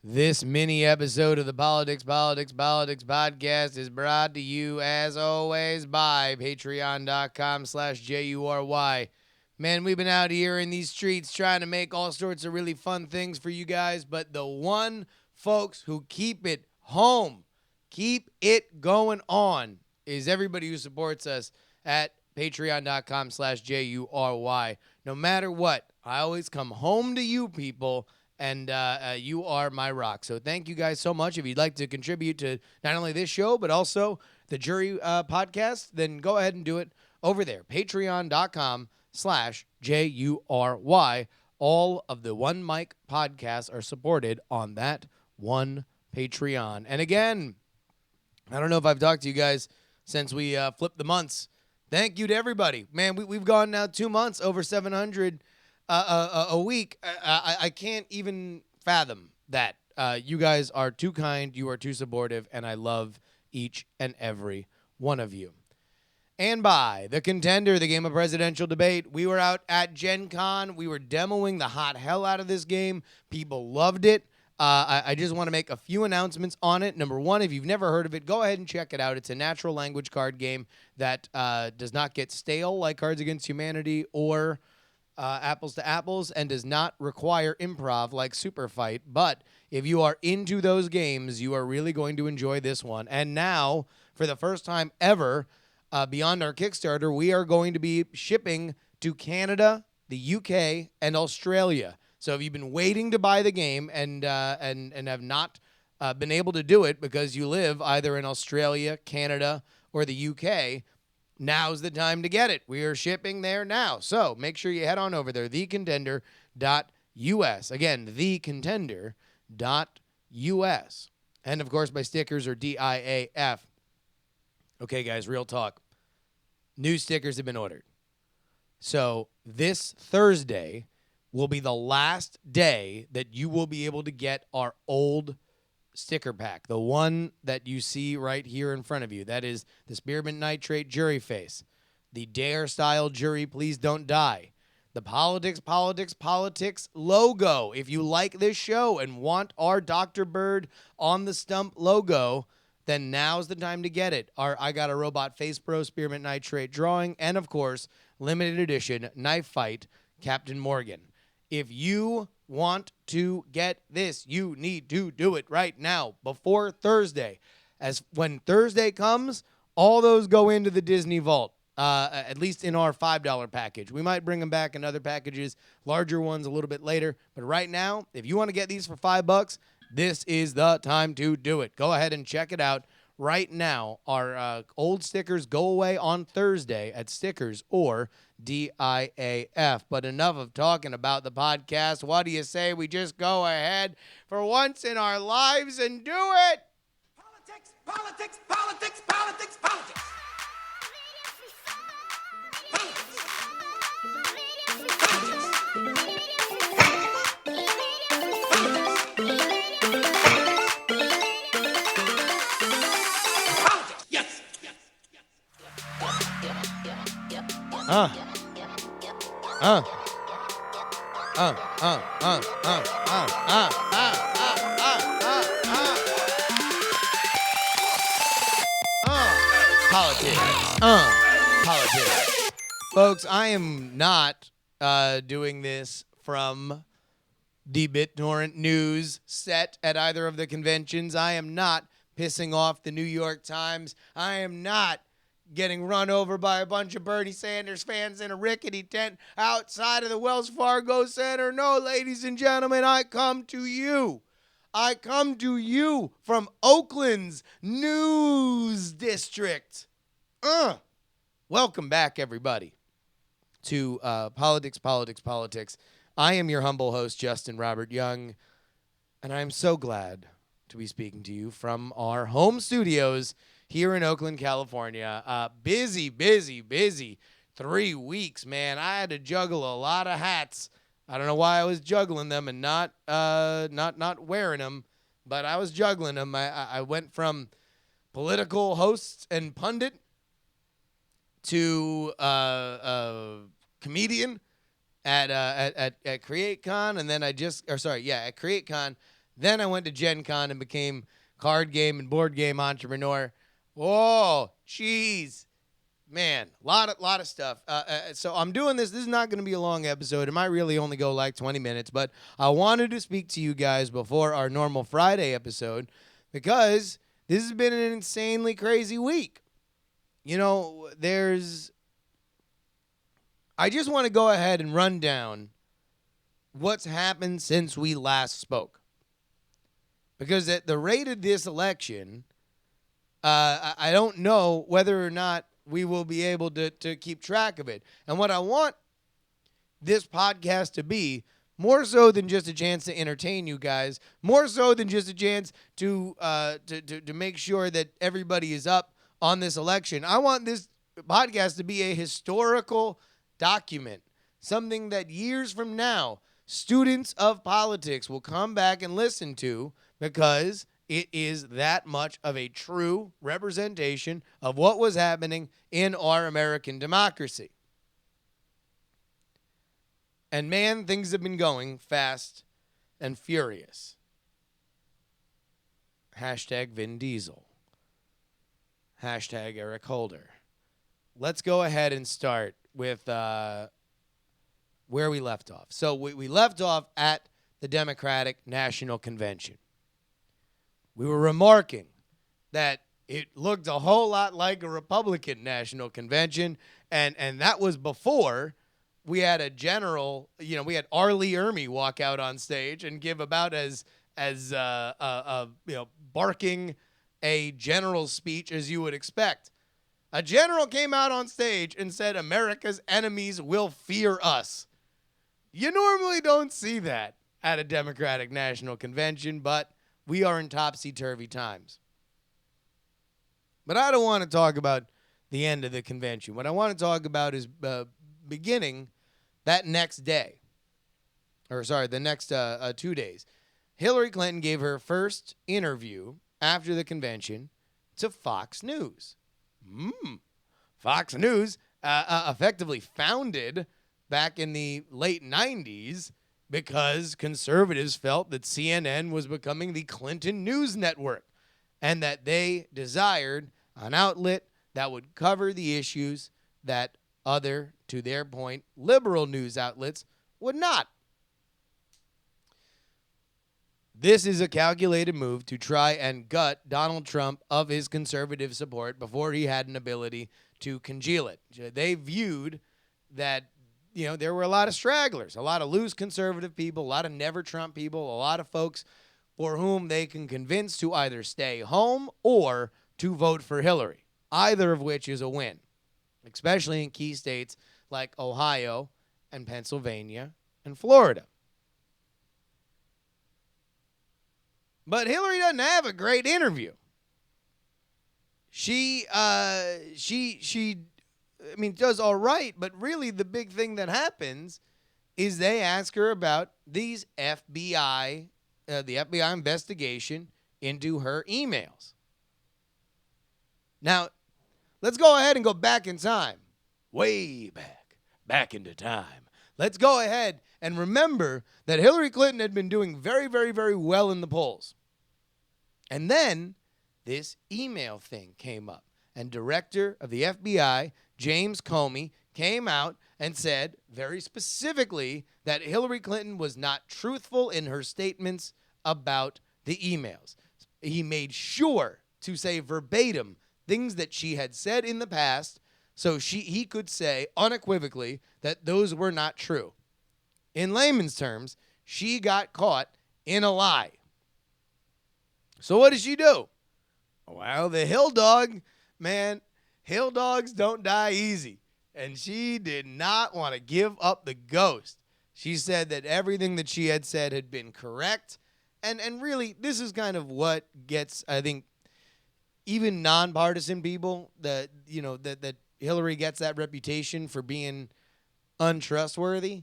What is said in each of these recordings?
This mini episode of the Politics podcast is brought to you, as always, by patreon.com/JURY. Man, we've been out here in these streets trying to make all sorts of really fun things for you guys, but the one folks who keep it home, keep it going on, is everybody who supports us at patreon.com/JURY. No matter what, I always come home to you people, and you are my rock. So thank you guys so much. If you'd like to contribute to not only this show, but also the Jury podcast, then go ahead and do it over there. Patreon.com/JURY. All of the One Mic podcasts are supported on that one Patreon. And again, I don't know if I've talked to you guys since we flipped the months. Thank you to everybody. Man, we've gone now 2 months, over 700 a week. I can't even fathom that. You guys are too kind. You are too supportive, and I love each and every one of you. And by the Contender, the game of presidential debate, we were out at Gen Con. We were demoing the hot hell out of this game. People loved it. I just want to make a few announcements on it. Number one, if you've never heard of it, go ahead and check it out. It's a natural language card game that does not get stale like Cards Against Humanity or Apples to Apples, and does not require improv like Super Fight. But if you are into those games, you are really going to enjoy this one. And now, for the first time ever, beyond our Kickstarter, we are going to be shipping to Canada, the UK, and Australia. So if you've been waiting to buy the game and have not been able to do it because you live either in Australia, Canada, or the UK, now's the time to get it. We are shipping there now. So make sure you head on over there, thecontender.us. Again, thecontender.us. And, of course, my stickers are DIAF. Okay, guys, real talk. New stickers have been ordered. So this Thursday will be the last day that you will be able to get our old sticker pack, the one that you see right here in front of you. That is the Spearmint Nitrate Jury Face, the Dare Style Jury Please Don't Die, the Politics logo. If you like this show and want our Dr. Bird on the stump logo, then now's the time to get it. Our I Got a Robot Face Pro Spearmint Nitrate drawing, and of course, limited edition Knife Fight Captain Morgan. If you want to get this, you need to do it right now before Thursday. As when Thursday comes, all those go into the Disney Vault, at least in our $5 package. We might bring them back in other packages, larger ones a little bit later. But right now, if you want to get these for $5, this is the time to do it. Go ahead and check it out right now. Our old stickers go away on Thursday at Stickers or DIAF. But enough of talking about the podcast. What do you say we just go ahead for once in our lives and do it? Politics. Yes. Politics. Folks, I am not doing this from the BitTorrent news set at either of the conventions. I am not pissing off the New York Times. I am not getting run over by a bunch of Bernie Sanders fans in a rickety tent outside of the Wells Fargo Center. No, ladies and gentlemen, I come to you from Oakland's news district. Welcome back, everybody, to Politics. I am your humble host, Justin Robert Young, and I am so glad to be speaking to you from our home studios here in Oakland, California. Busy 3 weeks, man. I had to juggle a lot of hats. I don't know why I was juggling them and not wearing them, but I was juggling them. I went from political host and pundit to comedian at CreateCon, and then at CreateCon. Then I went to Gen Con and became card game and board game entrepreneur. Whoa, jeez. Man, lot of stuff. So I'm doing this. This is not going to be a long episode. It might really only go like 20 minutes, but I wanted to speak to you guys before our normal Friday episode because this has been an insanely crazy week. You know, I just want to go ahead and run down what's happened since we last spoke. Because at the rate of this election, I don't know whether or not we will be able to keep track of it. And what I want this podcast to be, more so than just a chance to entertain you guys, more so than just a chance to make sure that everybody is up on this election, I want this podcast to be a historical document, something that years from now, students of politics will come back and listen to because it is that much of a true representation of what was happening in our American democracy. And man, things have been going fast and furious. Hashtag Vin Diesel. Hashtag Eric Holder. Let's go ahead and start with where we left off. So we left off at the Democratic National Convention. We were remarking that it looked a whole lot like a Republican National Convention, and that was before we had a general, we had R. Lee Ermey walk out on stage and give about as barking a general speech as you would expect. A general came out on stage and said, "America's enemies will fear us." You normally don't see that at a Democratic National Convention, but we are in topsy-turvy times. But I don't want to talk about the end of the convention. What I want to talk about is beginning that next day. The next 2 days. Hillary Clinton gave her first interview after the convention to Fox News. Fox News, effectively founded back in the late 90s because conservatives felt that CNN was becoming the Clinton news network and that they desired an outlet that would cover the issues that other, to their point, liberal news outlets would not. This is a calculated move to try and gut Donald Trump of his conservative support before he had an ability to congeal it. They viewed that there were a lot of stragglers, a lot of loose conservative people, a lot of never Trump people, a lot of folks for whom they can convince to either stay home or to vote for Hillary, either of which is a win, especially in key states like Ohio and Pennsylvania and Florida. But Hillary doesn't have a great interview. She does all right, but really the big thing that happens is they ask her about these the FBI investigation into her emails. Now, let's go ahead and go back in time. Way back into time. Let's go ahead and remember that Hillary Clinton had been doing very, very, very well in the polls. And then this email thing came up, and Director of the FBI, James Comey, came out and said very specifically that Hillary Clinton was not truthful in her statements about the emails. He made sure to say verbatim things that she had said in the past so he could say unequivocally that those were not true. In layman's terms, she got caught in a lie. So what did she do? Well, the Hill Dog, man, Hill Dogs don't die easy. And she did not want to give up the ghost. She said that everything that she had said had been correct. And really, this is kind of what gets, I think, even nonpartisan people, that Hillary gets that reputation for being untrustworthy,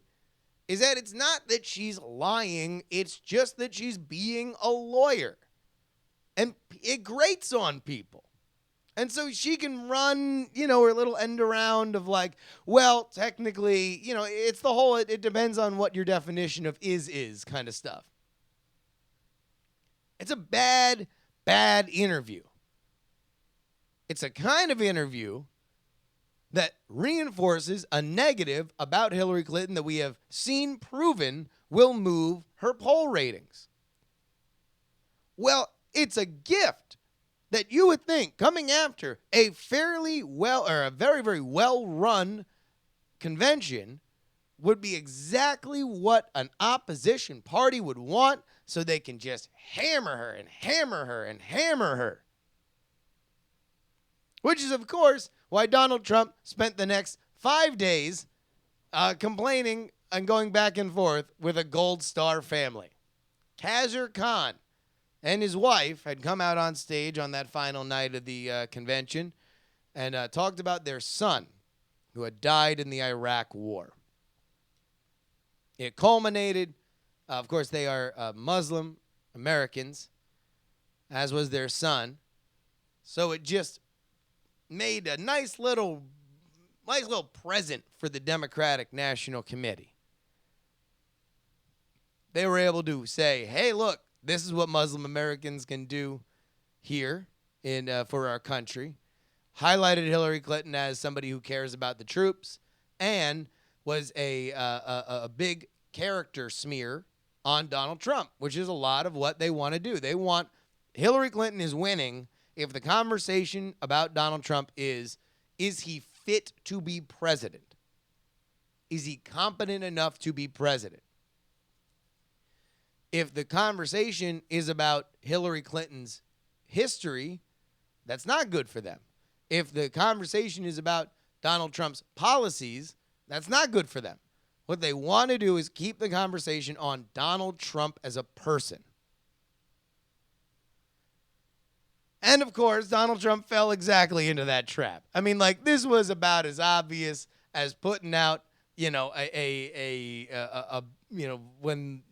is that it's not that she's lying, it's just that she's being a lawyer. And it grates on people. And so she can run, her little end around of like, well, technically, it's the whole, it depends on what your definition of is kind of stuff. It's a bad, bad interview. It's a kind of interview that reinforces a negative about Hillary Clinton that we have seen proven will move her poll ratings. Well, it's a gift that you would think coming after a fairly well or a very, very well-run convention would be exactly what an opposition party would want so they can just hammer her and hammer her and hammer her. Which is, of course, why Donald Trump spent the next 5 days complaining and going back and forth with a Gold Star family. Khazar Khan and his wife had come out on stage on that final night of the convention and talked about their son who had died in the Iraq War. It culminated, of course, they are Muslim Americans, as was their son. So it just made a nice little present for the Democratic National Committee. They were able to say, hey, look, this is what Muslim Americans can do here for our country. Highlighted Hillary Clinton as somebody who cares about the troops and was a big character smear on Donald Trump, which is a lot of what they want to do. They want Hillary Clinton is winning if the conversation about Donald Trump is he fit to be president? Is he competent enough to be president? If the conversation is about Hillary Clinton's history, that's not good for them. If the conversation is about Donald Trump's policies, that's not good for them. What they want to do is keep the conversation on Donald Trump as a person. And, of course, Donald Trump fell exactly into that trap. I mean, like, this was about as obvious as putting out, when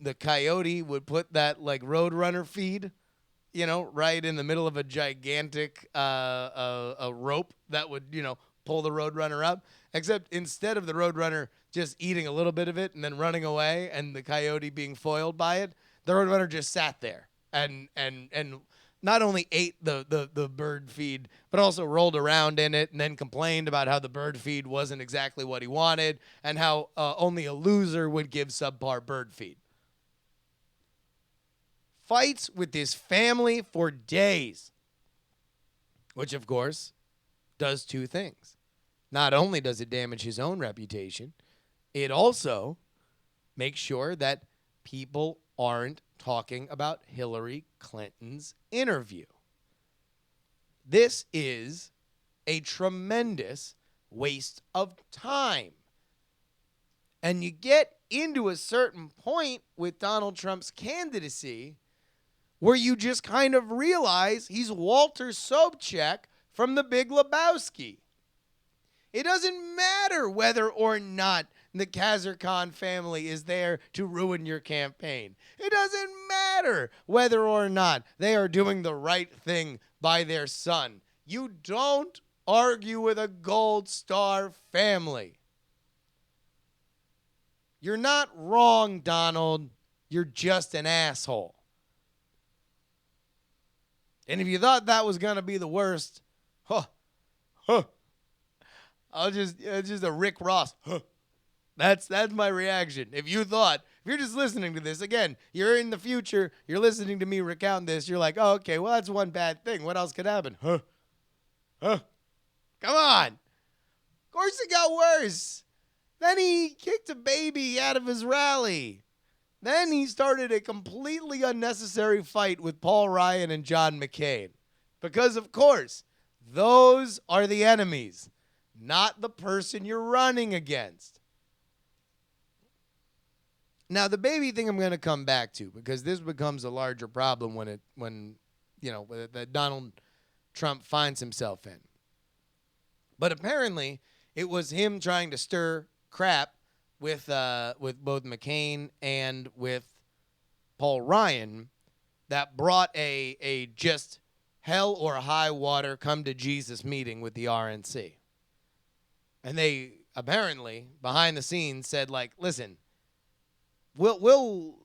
the coyote would put that, like, Roadrunner feed, right in the middle of a gigantic a rope that would, pull the Roadrunner up. Except instead of the Roadrunner just eating a little bit of it and then running away and the coyote being foiled by it, the Roadrunner just sat there and not only ate the bird feed, but also rolled around in it and then complained about how the bird feed wasn't exactly what he wanted and how only a loser would give subpar bird feed. Fights with this family for days, which, of course, does two things. Not only does it damage his own reputation, it also makes sure that people aren't talking about Hillary Clinton's interview. This is a tremendous waste of time. And you get into a certain point with Donald Trump's candidacy where you just kind of realize he's Walter Sobchak from The Big Lebowski. It doesn't matter whether or not the Khazar Khan family is there to ruin your campaign. It doesn't matter whether or not they are doing the right thing by their son. You don't argue with a Gold Star family. You're not wrong, Donald. You're just an asshole. And if you thought that was going to be the worst, it's just a Rick Ross. That's my reaction. If you're just listening to this, again, you're in the future, you're listening to me recount this, you're like, oh, okay, well, that's one bad thing. What else could happen? Come on. Of course it got worse. Then he kicked a baby out of his rally. Then he started a completely unnecessary fight with Paul Ryan and John McCain. Because, of course, those are the enemies, not the person you're running against. Now, the baby thing I'm going to come back to because this becomes a larger problem when Donald Trump finds himself in. But apparently, it was him trying to stir crap with both McCain and with Paul Ryan that brought a just hell or high water come to Jesus meeting with the RNC. And they apparently behind the scenes said, like, listen, we'll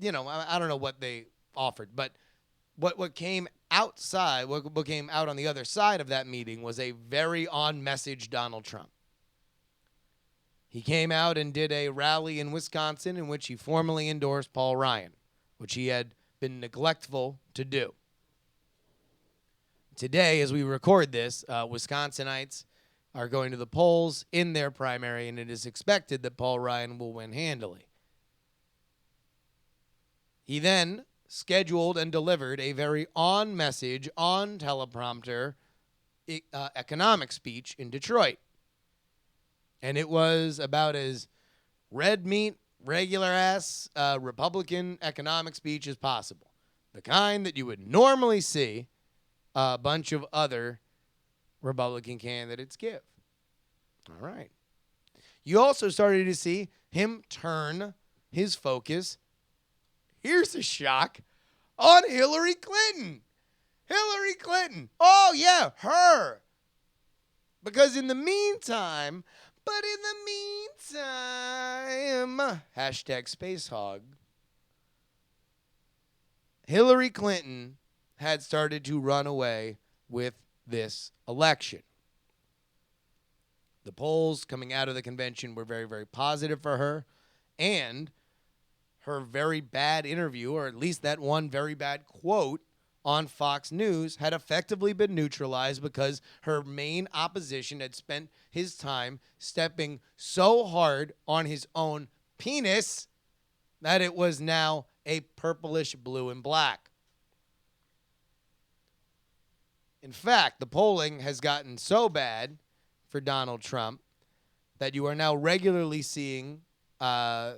I don't know what they offered, but what came outside, what came out on the other side of that meeting was a very on-message Donald Trump. He came out and did a rally in Wisconsin in which he formally endorsed Paul Ryan, which he had been neglectful to do. Today, as we record this, Wisconsinites are going to the polls in their primary, and it is expected that Paul Ryan will win handily. He then scheduled and delivered a very on-message, on-teleprompter economic speech in Detroit. And it was about as red meat, regular-ass Republican economic speech as possible. The kind that you would normally see a bunch of other Republican candidates give. All right. You also started to see him turn his focus, here's a shock, on Hillary Clinton. Hillary Clinton. Oh, yeah, her. Because in the meantime, hashtag Space Hog, Hillary Clinton had started to run away with this election. The polls coming out of the convention were very, very positive for her, and her very bad interview, or at least that one very bad quote on Fox News, had effectively been neutralized because her main opposition had spent his time stepping so hard on his own penis that it was now a purplish blue and black. In fact, the polling has gotten so bad for Donald Trump that you are now regularly seeing a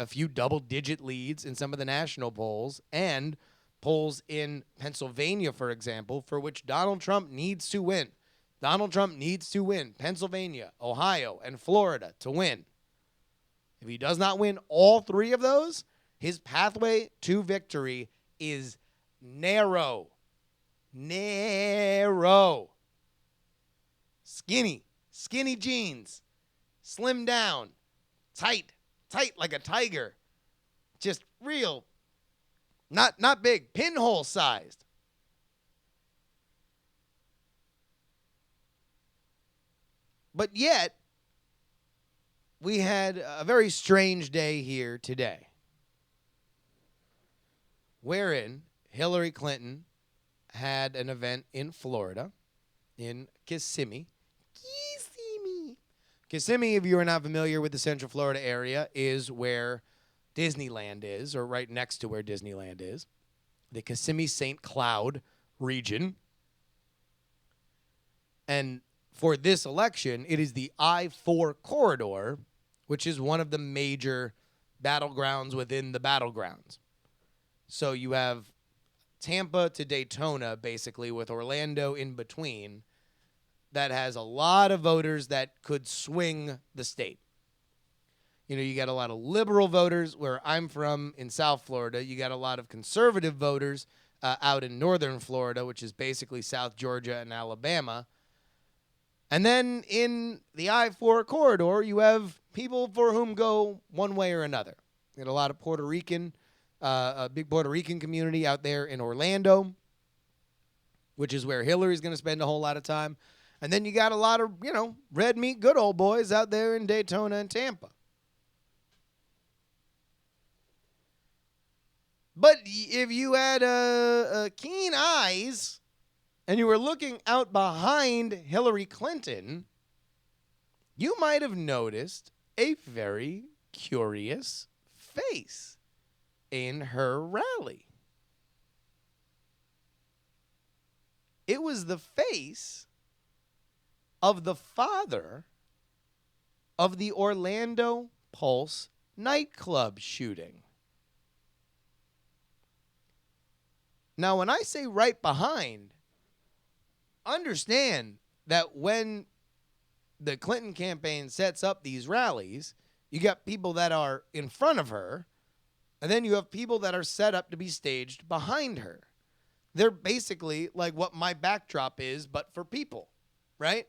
few double-digit leads in some of the national polls and polls in Pennsylvania, for example, for which Donald Trump needs to win. Donald Trump needs to win Pennsylvania, Ohio, and Florida to win. If he does not win all three of those, his pathway to victory is narrow. Narrow. Skinny jeans. Slim down. Tight like a tiger. Just real. Not big, pinhole sized. But yet, we had a very strange day here today, wherein Hillary Clinton had an event in Florida, in Kissimmee. Kissimmee, if you are not familiar with the Central Florida area, is where Disneyland is, or right next to where Disneyland is, the Kissimmee-St. Cloud region. And for this election, it is the I-4 corridor, which is one of the major battlegrounds within the battlegrounds. So you have Tampa to Daytona, basically, with Orlando in between, that has a lot of voters that could swing the state. You know, you got a lot of liberal voters where I'm from in South Florida. You got a lot of conservative voters out in northern Florida, which is basically South Georgia and Alabama. And then in the I-4 corridor, you have people for whom go one way or another. You got a lot of Puerto Rican, a big Puerto Rican community out there in Orlando, which is where Hillary's going to spend a whole lot of time. And then you got a lot of, red meat good old boys out there in Daytona and Tampa. But if you had keen eyes and you were looking out behind Hillary Clinton, you might have noticed a very curious face in her rally. It was the face of the father of the Orlando Pulse nightclub shooting. Now, when I say right behind, understand that when the Clinton campaign sets up these rallies, you got people that are in front of her, and then you have people that are set up to be staged behind her. They're basically like what my backdrop is, but for people, right?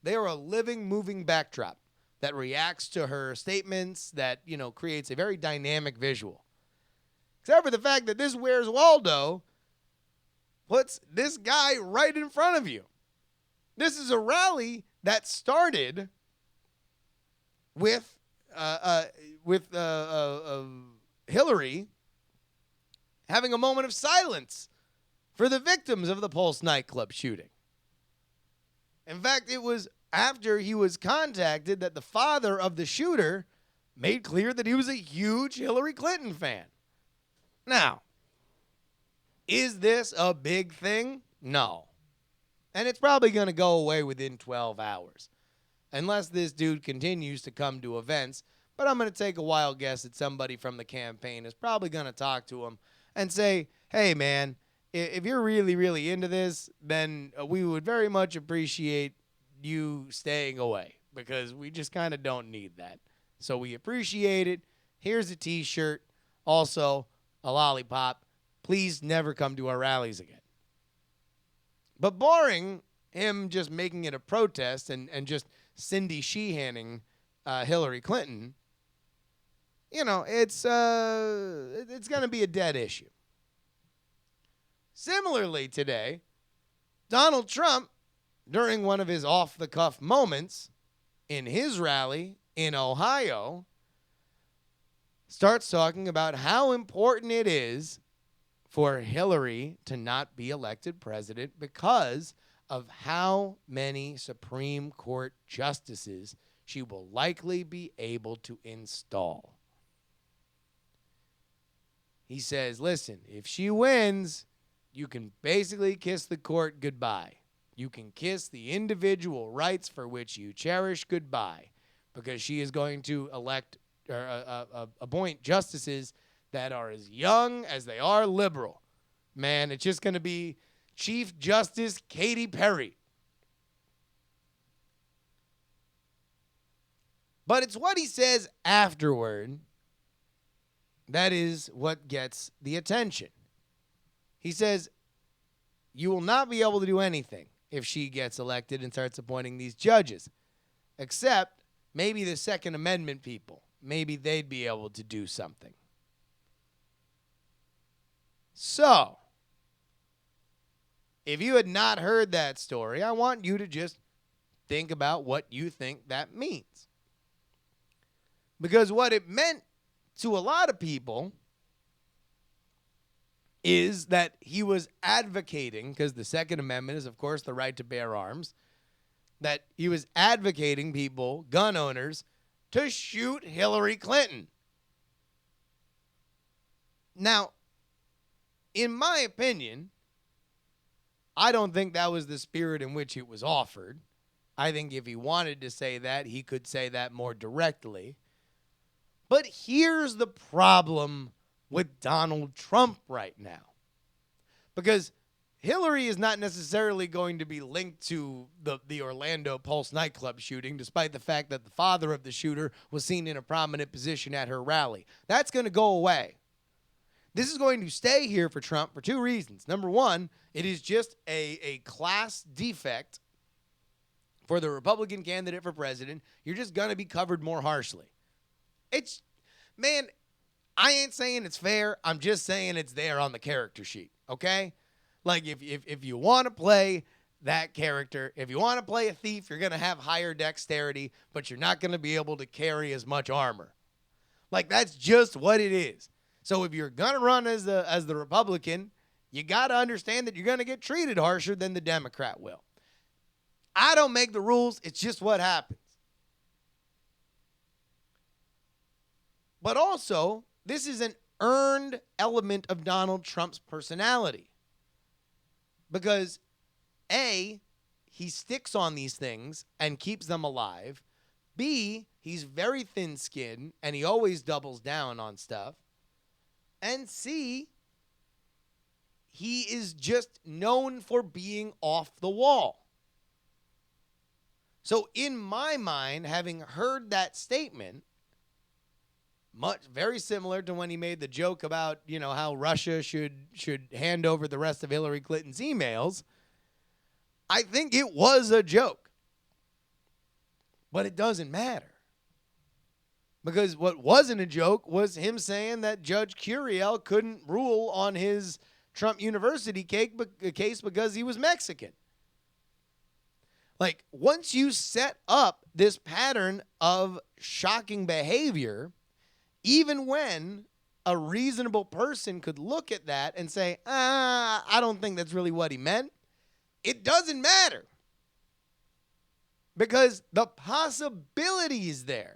They are a living, moving backdrop that reacts to her statements, that, creates a very dynamic visual. Except for the fact that this Where's Waldo puts this guy right in front of you. This is a rally that started with Hillary having a moment of silence for the victims of the Pulse nightclub shooting. In fact, it was after he was contacted that the father of the shooter made clear that he was a huge Hillary Clinton fan. Now, is this a big thing? No. And it's probably going to go away within 12 hours. Unless this dude continues to come to events. But I'm going to take a wild guess that somebody from the campaign is probably going to talk to him and say, hey, man, if you're really, really into this, then we would very much appreciate you staying away. Because we just kind of don't need that. So we appreciate it. Here's a T-shirt. Also, a lollipop. Please never come to our rallies again. But barring him just making it a protest and just Cindy Sheehaning Hillary Clinton, you know, it's going to be a dead issue. Similarly today, Donald Trump, during one of his off-the-cuff moments in his rally in Ohio, starts talking about how important it is for Hillary to not be elected president because of how many Supreme Court justices she will likely be able to install. He says, listen, if she wins, you can basically kiss the court goodbye. You can kiss the individual rights for which you cherish goodbye, because she is going to elect or appoint justices that are as young as they are liberal. Man, it's just going to be Chief Justice Katy Perry. But it's what he says afterward that is what gets the attention. He says, you will not be able to do anything if she gets elected and starts appointing these judges, except maybe the Second Amendment people. Maybe they'd be able to do something. So, if you had not heard that story, I want you to just think about what you think that means. Because what it meant to a lot of people is that he was advocating, because the Second Amendment is, of course, the right to bear arms, that he was advocating people, gun owners, to shoot Hillary Clinton. Now, in my opinion, I don't think that was the spirit in which it was offered. I think if he wanted to say that, he could say that more directly. But here's the problem with Donald Trump right now. Because Hillary is not necessarily going to be linked to the Orlando Pulse nightclub shooting, despite the fact that the father of the shooter was seen in a prominent position at her rally. That's going to go away. This is going to stay here for Trump for two reasons. Number one, it is just a class defect for the Republican candidate for president. You're just going to be covered more harshly. Man, I ain't saying it's fair. I'm just saying it's there on the character sheet, okay? Like, if you want to play that character, if you want to play a thief, you're going to have higher dexterity, but you're not going to be able to carry as much armor. Like, that's just what it is. So if you're going to run as the Republican, you got to understand that you're going to get treated harsher than the Democrat will. I don't make the rules. It's just what happens. But also, this is an earned element of Donald Trump's personality. Because, A, he sticks on these things and keeps them alive. B, he's very thin-skinned and he always doubles down on stuff. And C, he is just known for being off the wall. So in my mind, having heard that statement, very similar to when he made the joke about, how Russia should hand over the rest of Hillary Clinton's emails, I think it was a joke. But it doesn't matter. Because what wasn't a joke was him saying that Judge Curiel couldn't rule on his Trump University case because he was Mexican. Like, once you set up this pattern of shocking behavior, even when a reasonable person could look at that and say, I don't think that's really what he meant, it doesn't matter. Because the possibility is there.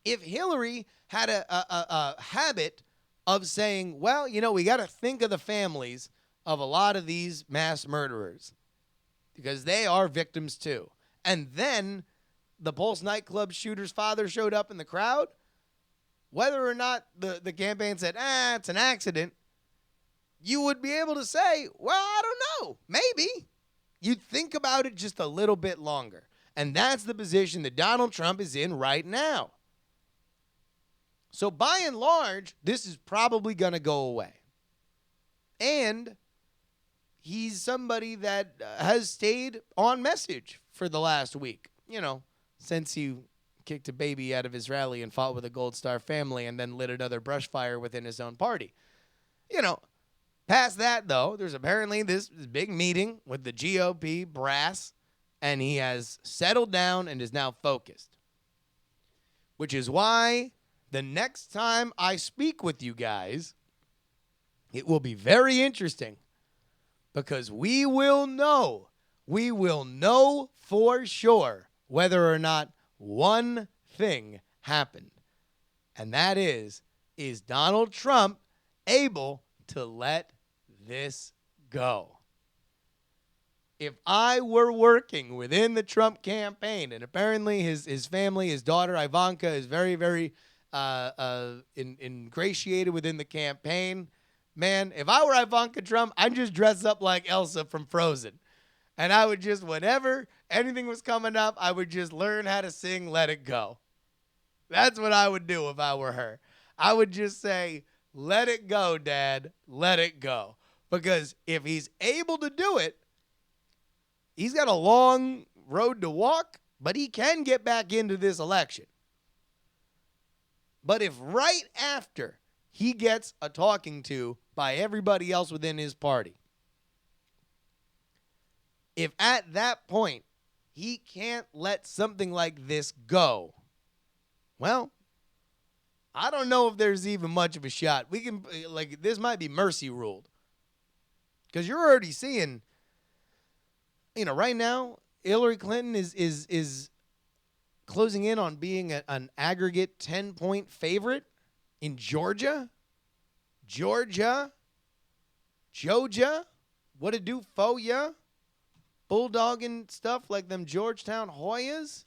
If Hillary had a habit of saying, well, we got to think of the families of a lot of these mass murderers because they are victims too. And then the Pulse nightclub shooter's father showed up in the crowd. Whether or not the campaign said, it's an accident, you would be able to say, well, I don't know, maybe. You'd think about it just a little bit longer. And that's the position that Donald Trump is in right now. So by and large, this is probably going to go away. And he's somebody that has stayed on message for the last week, since he kicked a baby out of his rally and fought with a Gold Star family and then lit another brush fire within his own party. Past that, though, there's apparently this big meeting with the GOP brass, and he has settled down and is now focused. Which is why the next time I speak with you guys, it will be very interesting because we will know for sure whether or not one thing happened. And that is Donald Trump able to let this go? If I were working within the Trump campaign, and apparently his family, his daughter Ivanka is very, very ingratiated within the campaign, man, if I were Ivanka Trump, I'd just dress up like Elsa from Frozen. And I would just, whenever anything was coming up, I would just learn how to sing Let It Go. That's what I would do if I were her. I would just say, let it go, Dad. Let it go. Because if he's able to do it, he's got a long road to walk, but he can get back into this election. But if right after he gets a talking to by everybody else within his party, if at that point he can't let something like this go, well, I don't know if there's even much of a shot. We can, this might be mercy ruled. Because you're already seeing, right now, Hillary Clinton is closing in on being an aggregate 10-point favorite in Georgia. Georgia. What it do for ya? Bulldogging stuff like them Georgetown Hoyas.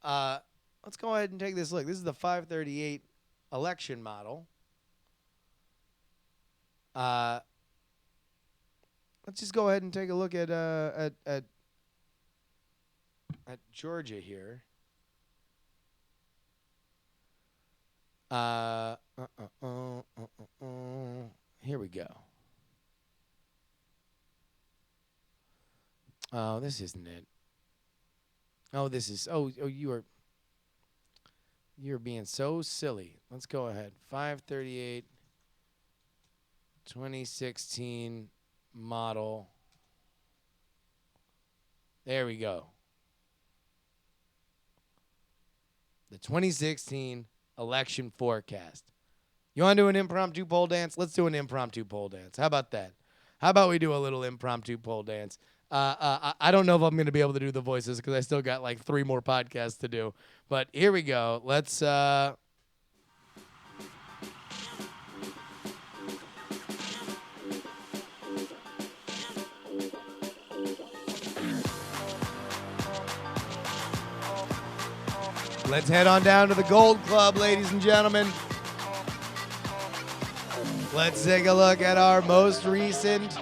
Let's go ahead and take this look. This is the 538 election model. Let's just go ahead and take a look at Georgia here. Here we go. Oh, this isn't it. Oh, this is. Oh, you're being so silly. Let's go ahead. 538, 2016 model. There we go. The 2016 election forecast. You want to do an impromptu pole dance? Let's do an impromptu pole dance. How about that? How about we do a little impromptu pole dance? I don't know if I'm going to be able to do the voices because I still got like 3 more podcasts to do. But here we go. Let's head on down to the Gold Club, ladies and gentlemen. Let's take a look at our most recent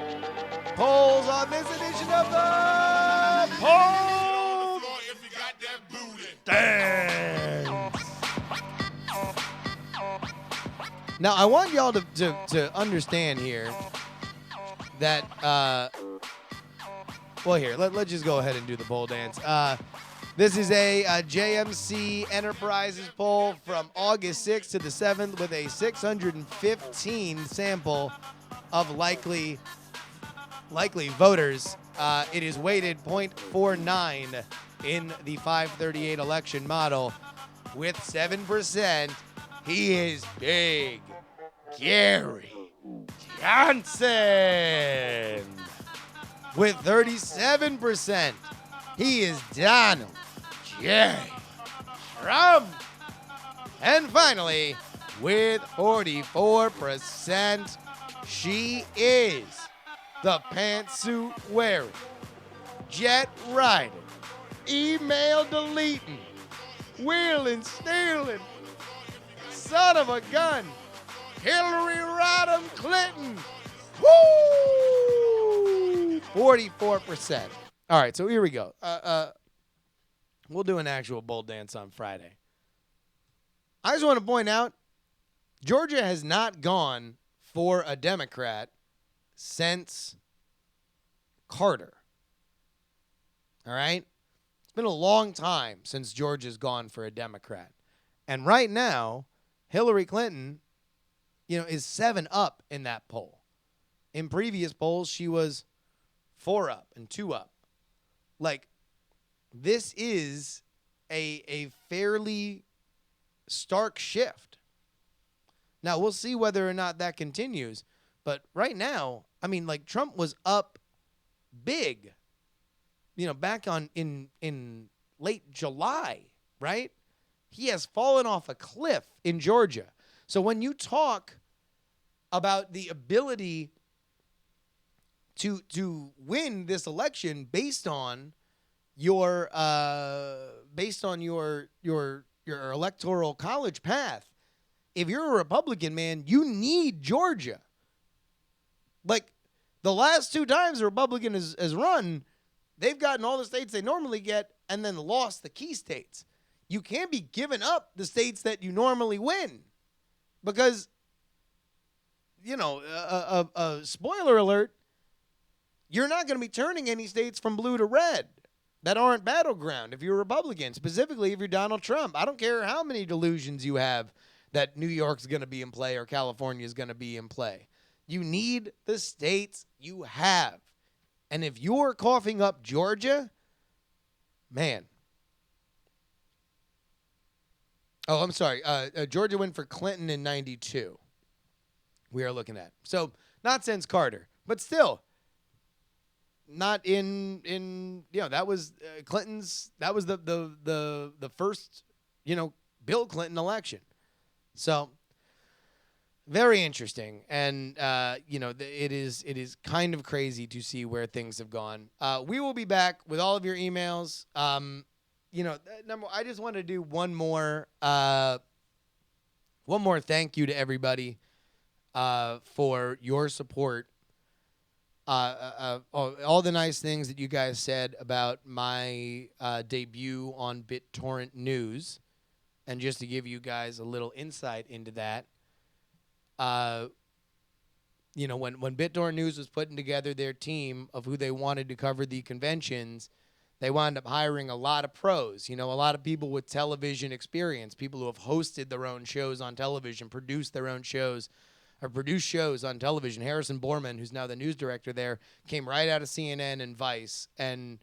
polls on this edition of the Poll Dance. Now, I want y'all to understand here that, well, here, let's just go ahead and do the poll dance. This is a JMC Enterprises poll from August 6th to the 7th with a 615 sample of likely voters. It is weighted 0.49 in the 538 election model with 7%. He is Big Gary Johnson. With 37%, he is Donald J. Trump. And finally, with 44%, she is the pantsuit wearing, jet riding, email deleting, wheeling, stealing, son of a gun, Hillary Rodham Clinton. Woo! 44%. All right, so here we go. We'll do an actual bowl dance on Friday. I just want to point out, Georgia has not gone for a Democrat since Carter. All right? It's been a long time since Georgia's gone for a Democrat. And right now, Hillary Clinton, is 7 up in that poll. In previous polls, she was 4 up and 2 up. Like, this is a fairly stark shift. Now, we'll see whether or not that continues. But right now, Trump was up big, back in late July, right? He has fallen off a cliff in Georgia. So when you talk about the ability to win this election based on your electoral college path, if you're a Republican, man, you need Georgia. Like, the last 2 times a Republican has run, they've gotten all the states they normally get and then lost the key states. You can't be giving up the states that you normally win because, spoiler alert, you're not going to be turning any states from blue to red that aren't battleground if you're a Republican, specifically if you're Donald Trump. I don't care how many delusions you have that New York's going to be in play or California's going to be in play. You need the states you have. And if you're coughing up Georgia, man. Oh, I'm sorry. Georgia went for Clinton in 92. We are looking at. So, not since Carter, but still not in that was Clinton's, that was the first, Bill Clinton election. So, very interesting, and it is kind of crazy to see where things have gone. We will be back with all of your emails. I just want to do one more thank you to everybody for your support. All the nice things that you guys said about my debut on BitTorrent News, and just to give you guys a little insight into that. When BitTorrent News was putting together their team of who they wanted to cover the conventions, they wound up hiring a lot of pros, a lot of people with television experience, people who have hosted their own shows on television, produced their own shows, or produced shows on television. Harrison Borman, who's now the news director there, came right out of CNN and Vice, and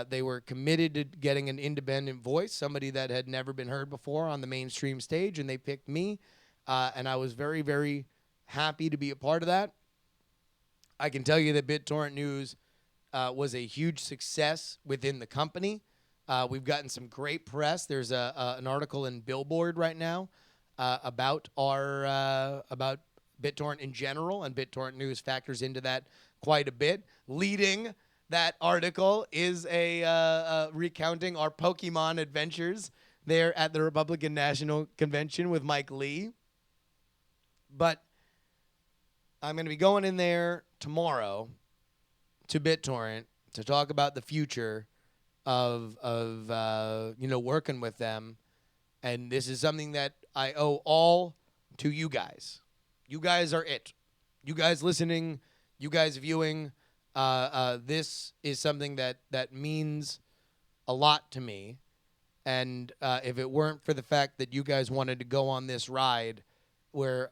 they were committed to getting an independent voice, somebody that had never been heard before on the mainstream stage, and they picked me. And I was very, very happy to be a part of that. I can tell you that BitTorrent News was a huge success within the company. We've gotten some great press. There's an article in Billboard right now about BitTorrent in general, and BitTorrent News factors into that quite a bit. Leading that article is a recounting our Pokemon adventures there at the Republican National Convention with Mike Lee. But I'm going to be going in there tomorrow to BitTorrent to talk about the future of working with them. And this is something that I owe all to you guys. You guys are it. You guys listening, you guys viewing. This is something that means a lot to me. And if it weren't for the fact that you guys wanted to go on this ride where,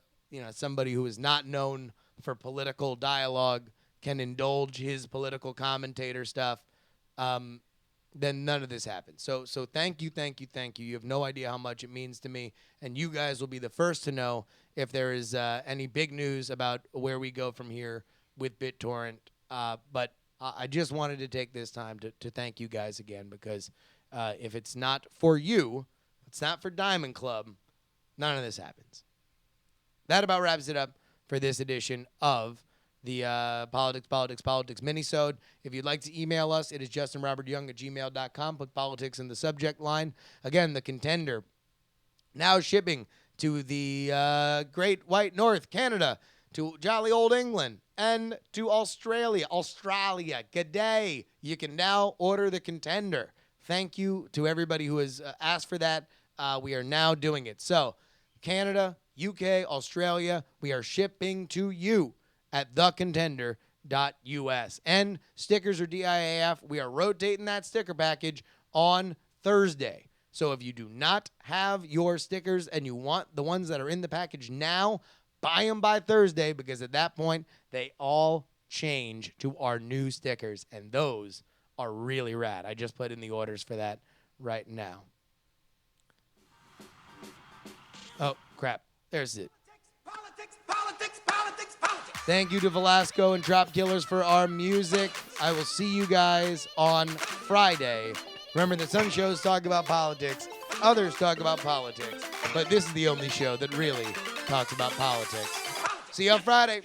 somebody who is not known for political dialogue can indulge his political commentator stuff, then none of this happens. So thank you, thank you, thank you. You have no idea how much it means to me. And you guys will be the first to know if there is any big news about where we go from here with BitTorrent. But I just wanted to take this time to thank you guys again, because if it's not for you, it's not for Diamond Club, none of this happens. That about wraps it up for this edition of the Politics minisode. If you'd like to email us, it is justinrobertyoung@gmail.com. Put politics in the subject line. Again, the Contender now shipping to the Great White North, Canada, to jolly old England, and to Australia. G'day. You can now order the Contender. Thank you to everybody who has asked for that. We are now doing it. So, Canada, UK, Australia, we are shipping to you at thecontender.us. And stickers or DIAF, we are rotating that sticker package on Thursday. So if you do not have your stickers and you want the ones that are in the package now, buy them by Thursday, because at that point, they all change to our new stickers, and those are really rad. I just put in the orders for that right now. Oh, crap. There's it. Politics, politics, politics, politics. Thank you to Velasco and Drop Killers for our music. I will see you guys on Friday. Remember that some shows talk about politics, others talk about politics, but this is the only show that really talks about politics. See you on Friday.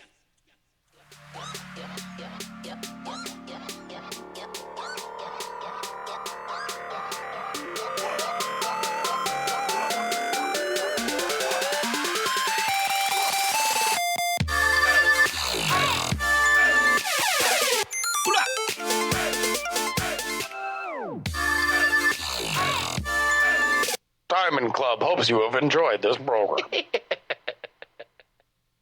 Diamond Club hopes you have enjoyed this program.